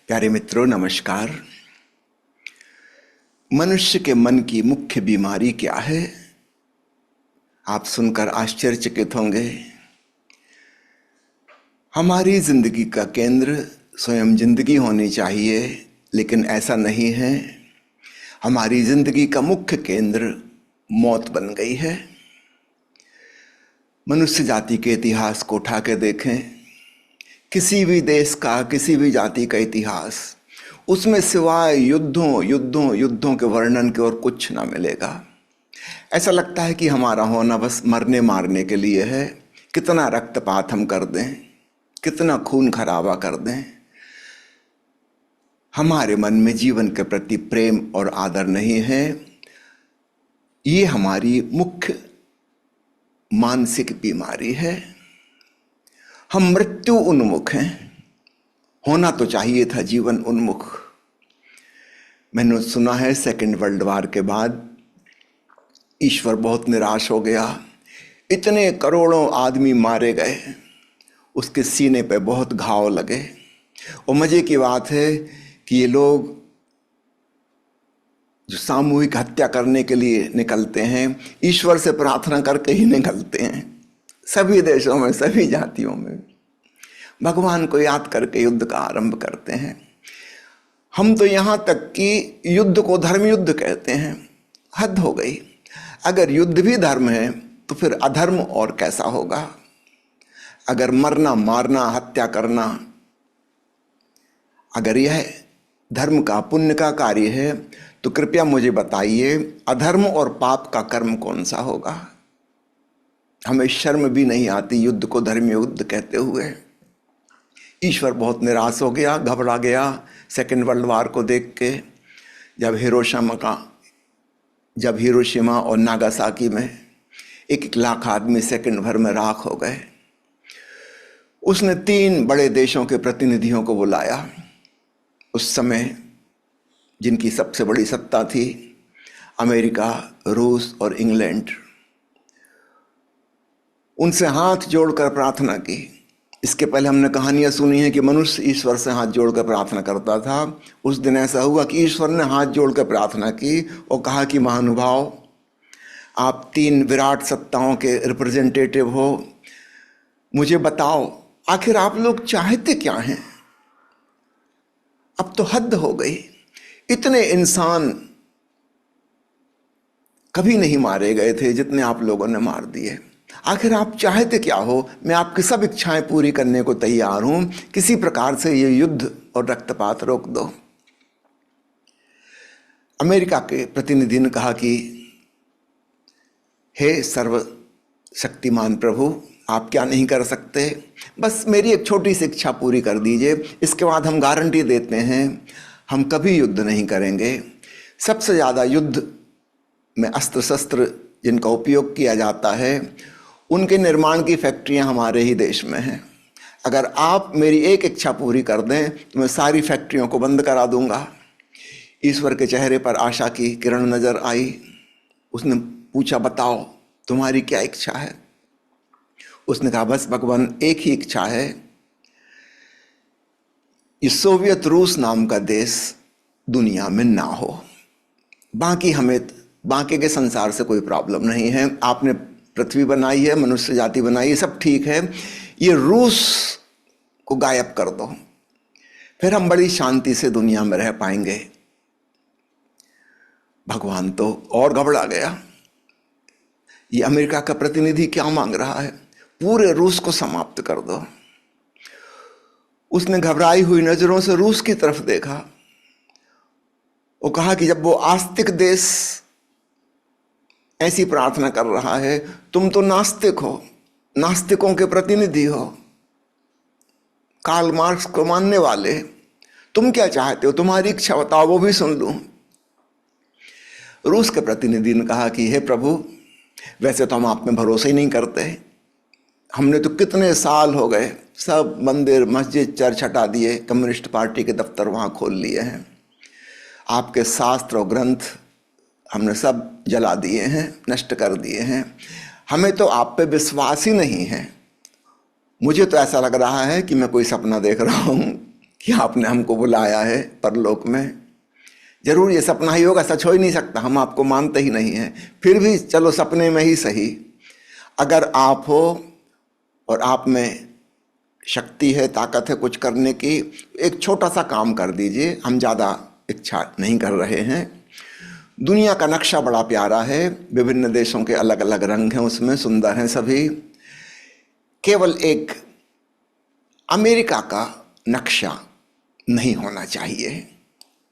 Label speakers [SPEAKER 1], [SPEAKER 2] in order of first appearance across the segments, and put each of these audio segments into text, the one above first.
[SPEAKER 1] प्यारे मित्रों, नमस्कार। मनुष्य के मन की मुख्य बीमारी क्या है? आप सुनकर आश्चर्यचकित होंगे। हमारी जिंदगी का केंद्र स्वयं जिंदगी होनी चाहिए, लेकिन ऐसा नहीं है। हमारी जिंदगी का मुख्य केंद्र मौत बन गई है। मनुष्य जाति के इतिहास को उठा के देखें, किसी भी देश का, किसी भी जाति का इतिहास, उसमें सिवाय युद्धों के वर्णन के और कुछ ना मिलेगा। ऐसा लगता है कि हमारा होना बस मरने मारने के लिए है। कितना रक्तपात हम कर दें, कितना खून खराबा कर दें, हमारे मन में जीवन के प्रति प्रेम और आदर नहीं है। ये हमारी मुख्य मानसिक बीमारी है। हम मृत्यु उन्मुख हैं। होना तो चाहिए था जीवन उन्मुख। मैंने सुना है सेकेंड वर्ल्ड वॉर के बाद ईश्वर बहुत निराश हो गया। इतने करोड़ों आदमी मारे गए, उसके सीने पे बहुत घाव लगे। और मजे की बात है कि ये लोग जो सामूहिक हत्या करने के लिए निकलते हैं, ईश्वर से प्रार्थना करके ही निकलते हैं। सभी देशों में, सभी जातियों में भगवान को याद करके युद्ध का आरंभ करते हैं। हम तो यहाँ तक कि युद्ध को धर्म युद्ध कहते हैं। हद हो गई। अगर युद्ध भी धर्म है तो फिर अधर्म और कैसा होगा? अगर मरना, मारना, हत्या करना, अगर यह धर्म का, पुण्य का कार्य है, तो कृपया मुझे बताइए, अधर्म और पाप का कर्म कौन सा होगा? हमें शर्म भी नहीं आती युद्ध को धर्म युद्ध कहते हुए। ईश्वर बहुत निराश हो गया, घबरा गया सेकेंड वर्ल्ड वॉर को देख के। जब हिरोशिमा और नागासाकी में 1 लाख आदमी सेकंड भर में राख हो गए, उसने 3 बड़े देशों के प्रतिनिधियों को बुलाया। उस समय जिनकी सबसे बड़ी सत्ता थी, अमेरिका, रूस और इंग्लैंड। उनसे हाथ जोड़कर प्रार्थना की। इसके पहले हमने कहानियां सुनी हैं कि मनुष्य ईश्वर से हाथ जोड़कर प्रार्थना करता था। उस दिन ऐसा हुआ कि ईश्वर ने हाथ जोड़कर प्रार्थना की और कहा कि महानुभाव, आप 3 विराट सत्ताओं के रिप्रेजेंटेटिव हो, मुझे बताओ आखिर आप लोग चाहते क्या हैं? अब तो हद हो गई। इतने इंसान कभी नहीं मारे गए थे जितने आप लोगों ने मार दिए। आखिर आप चाहते क्या हो? मैं आपकी सब इच्छाएं पूरी करने को तैयार हूं। किसी प्रकार से ये युद्ध और रक्तपात रोक दो। अमेरिका के प्रतिनिधि ने कहा कि हे सर्वशक्तिमान प्रभु, आप क्या नहीं कर सकते? बस मेरी एक छोटी सी इच्छा पूरी कर दीजिए। इसके बाद हम गारंटी देते हैं हम कभी युद्ध नहीं करेंगे। सबसे ज़्यादा युद्ध में अस्त्र शस्त्र जिनका उपयोग किया जाता है, उनके निर्माण की फैक्ट्रियां हमारे ही देश में हैं। अगर आप मेरी एक इच्छा पूरी कर दें तो मैं सारी फैक्ट्रियों को बंद करा दूंगा। ईश्वर के चेहरे पर आशा की किरण नजर आई। उसने पूछा, बताओ तुम्हारी क्या इच्छा है? उसने कहा, बस भगवान, एक ही इच्छा है, ये सोवियत रूस नाम का देश दुनिया में ना हो। बाकी के संसार से कोई प्रॉब्लम नहीं है। आपने पृथ्वी बनाई है, मनुष्य जाति बनाई है, सब ठीक है। ये रूस को गायब कर दो, फिर हम बड़ी शांति से दुनिया में रह पाएंगे। भगवान तो और घबरा गया। ये अमेरिका का प्रतिनिधि क्या मांग रहा है? पूरे रूस को समाप्त कर दो। उसने घबराई हुई नजरों से रूस की तरफ देखा। वो कहा कि जब वो आस्तिक देश ऐसी प्रार्थना कर रहा है, तुम तो नास्तिक हो, नास्तिकों के प्रतिनिधि हो, कार्ल मार्क्स को मानने वाले, तुम क्या चाहते हो? तुम्हारी इच्छा बताओ, वो भी सुन लूं। रूस के प्रतिनिधि ने कहा कि हे प्रभु, वैसे तो हम आप में भरोसा ही नहीं करते। हमने तो कितने साल हो गए सब मंदिर, मस्जिद, चर्च हटा दिए, कम्युनिस्ट पार्टी के दफ्तर वहां खोल लिए हैं, आपके शास्त्र और ग्रंथ हमने सब जला दिए हैं, नष्ट कर दिए हैं। हमें तो आप पे विश्वास ही नहीं है। मुझे तो ऐसा लग रहा है कि मैं कोई सपना देख रहा हूं कि आपने हमको बुलाया है परलोक में। जरूर ये सपना ही होगा, सच हो ही नहीं सकता, हम आपको मानते ही नहीं हैं, फिर भी चलो सपने में ही सही। अगर आप हो और आप में शक्ति है, ताकत है कुछ करने की, एक छोटा सा काम कर दीजिए। हम ज़्यादा इच्छा नहीं कर रहे हैं। दुनिया का नक्शा बड़ा प्यारा है, विभिन्न देशों के अलग अलग रंग हैं, उसमें सुंदर हैं सभी। केवल एक अमेरिका का नक्शा नहीं होना चाहिए।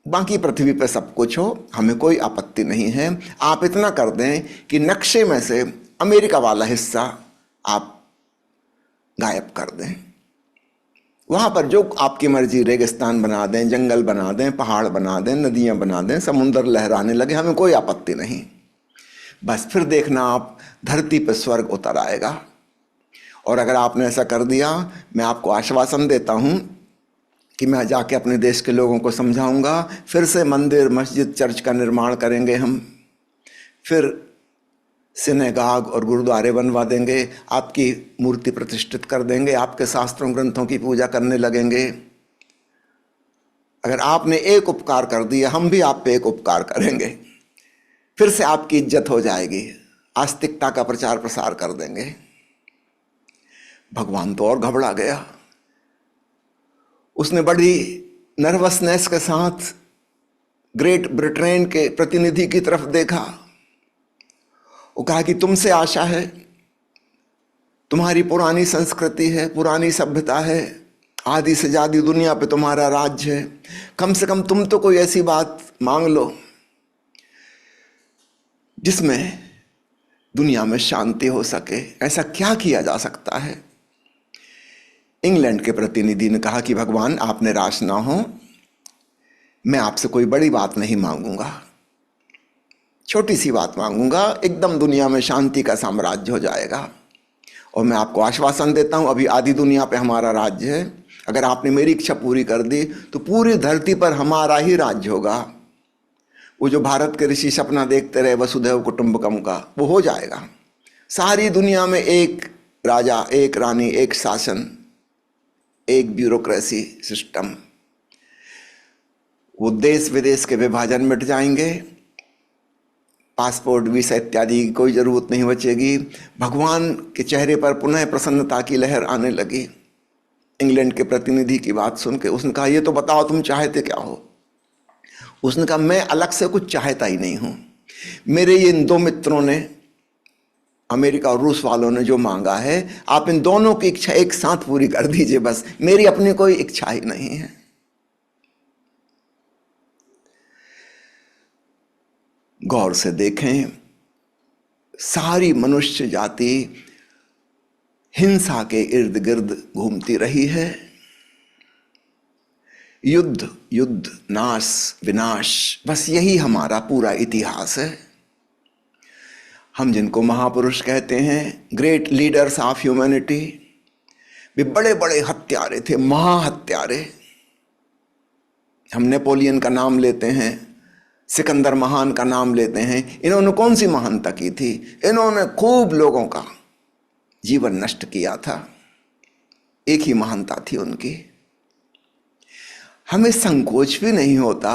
[SPEAKER 1] बाकी पृथ्वी पर सब कुछ हो, हमें कोई आपत्ति नहीं है। आप इतना कर दें कि नक्शे में से अमेरिका वाला हिस्सा आप गायब कर दें। वहाँ पर जो आपकी मर्जी, रेगिस्तान बना दें, जंगल बना दें, पहाड़ बना दें, नदियाँ बना दें, समुंदर लहराने लगे, हमें कोई आपत्ति नहीं। बस फिर देखना आप धरती पर स्वर्ग उतर आएगा। और अगर आपने ऐसा कर दिया, मैं आपको आश्वासन देता हूँ कि मैं जाके अपने देश के लोगों को समझाऊंगा, फिर से मंदिर, मस्जिद, चर्च का निर्माण करेंगे हम, फिर सिनेगाग और गुरुद्वारे बनवा देंगे, आपकी मूर्ति प्रतिष्ठित कर देंगे, आपके शास्त्रों ग्रंथों की पूजा करने लगेंगे। अगर आपने एक उपकार कर दिया, हम भी आप पे एक उपकार करेंगे, फिर से आपकी इज्जत हो जाएगी, आस्तिकता का प्रचार प्रसार कर देंगे। भगवान तो और घबरा गया। उसने बड़ी नर्वसनेस के साथ ग्रेट ब्रिटेन के प्रतिनिधि की तरफ देखा। वो कहा कि तुमसे आशा है, तुम्हारी पुरानी संस्कृति है, पुरानी सभ्यता है, आदि से ज्यादा दुनिया पे तुम्हारा राज्य है, कम से कम तुम तो कोई ऐसी बात मांग लो जिसमें दुनिया में शांति हो सके। ऐसा क्या किया जा सकता है? इंग्लैंड के प्रतिनिधि ने कहा कि भगवान आप निराश ना हो, मैं आपसे कोई बड़ी बात नहीं मांगूंगा, छोटी सी बात मांगूंगा, एकदम दुनिया में शांति का साम्राज्य हो जाएगा। और मैं आपको आश्वासन देता हूं, अभी आधी दुनिया पे हमारा राज्य है, अगर आपने मेरी इच्छा पूरी कर दी तो पूरी धरती पर हमारा ही राज्य होगा। वो जो भारत के ऋषि सपना देखते रहे वसुधैव कुटुंबकम का, वो हो जाएगा। सारी दुनिया में एक राजा, एक रानी, एक शासन, एक ब्यूरोक्रेसी सिस्टम। वो देश विदेश के विभाजन मिट जाएंगे, पासपोर्ट, वीसा इत्यादि की कोई जरूरत नहीं बचेगी। भगवान के चेहरे पर पुनः प्रसन्नता की लहर आने लगी। इंग्लैंड के प्रतिनिधि की बात सुन के उसने कहा, ये तो बताओ तुम चाहते क्या हो? उसने कहा, मैं अलग से कुछ चाहता ही नहीं हूं। मेरे ये इन दो मित्रों ने, अमेरिका और रूस वालों ने जो मांगा है, आप इन दोनों की इच्छा एक साथ पूरी कर दीजिए, बस मेरी अपनी कोई इच्छा ही नहीं है। गौर से देखें, सारी मनुष्य जाति हिंसा के इर्द गिर्द घूमती रही है। युद्ध, युद्ध, नाश, विनाश, बस यही हमारा पूरा इतिहास है। हम जिनको महापुरुष कहते हैं, ग्रेट लीडर्स ऑफ ह्यूमैनिटी, वे बड़े बड़े हत्यारे थे, महाहत्यारे। हम नेपोलियन का नाम लेते हैं, सिकंदर महान का नाम लेते हैं। इन्होंने कौन सी महानता की थी? इन्होंने खूब लोगों का जीवन नष्ट किया था, एक ही महानता थी उनकी। हमें संकोच भी नहीं होता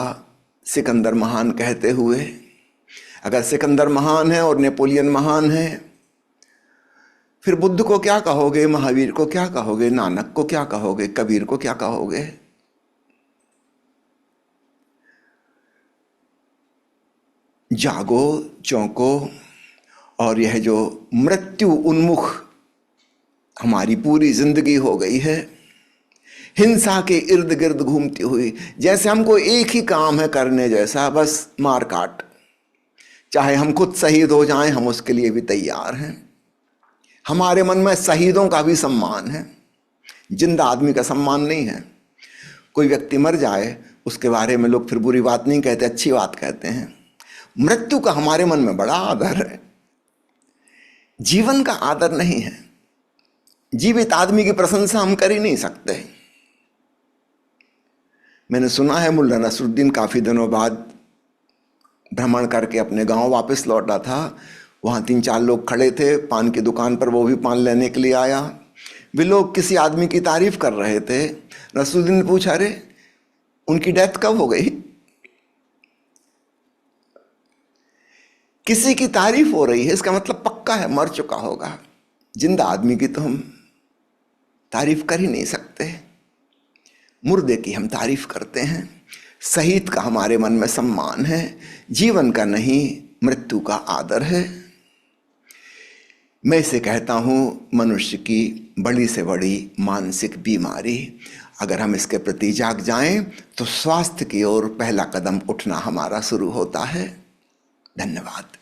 [SPEAKER 1] सिकंदर महान कहते हुए। अगर सिकंदर महान है और नेपोलियन महान है, फिर बुद्ध को क्या कहोगे, महावीर को क्या कहोगे, नानक को क्या कहोगे, कबीर को क्या कहोगे? जागो, चौंको। और यह जो मृत्यु उन्मुख हमारी पूरी जिंदगी हो गई है, हिंसा के इर्द गिर्द घूमती हुई, जैसे हमको एक ही काम है करने जैसा, बस मार काट। चाहे हम खुद शहीद हो जाएं, हम उसके लिए भी तैयार हैं। हमारे मन में शहीदों का भी सम्मान है, जिंदा आदमी का सम्मान नहीं है। कोई व्यक्ति मर जाए, उसके बारे में लोग फिर बुरी बात नहीं कहते, अच्छी बात कहते हैं। मृत्यु का हमारे मन में बड़ा आदर है, जीवन का आदर नहीं है। जीवित आदमी की प्रशंसा हम कर ही नहीं सकते। मैंने सुना है मुल्ला नसरुद्दीन काफी दिनों बाद भ्रमण करके अपने गांव वापस लौटा था। वहां 3-4 लोग खड़े थे पान की दुकान पर, वो भी पान लेने के लिए आया। वे लोग किसी आदमी की तारीफ कर रहे थे। नसरुद्दीन ने पूछा, अरे उनकी डेथ कब हो गई? किसी की तारीफ हो रही है, इसका मतलब पक्का है मर चुका होगा। जिंदा आदमी की तो हम तारीफ कर ही नहीं सकते, मुर्दे की हम तारीफ करते हैं। शहीद का हमारे मन में सम्मान है, जीवन का नहीं मृत्यु का आदर है। मैं इसे कहता हूँ मनुष्य की बड़ी से बड़ी मानसिक बीमारी। अगर हम इसके प्रति जाग जाएं तो स्वास्थ्य की ओर पहला कदम उठना हमारा शुरू होता है। धन्यवाद।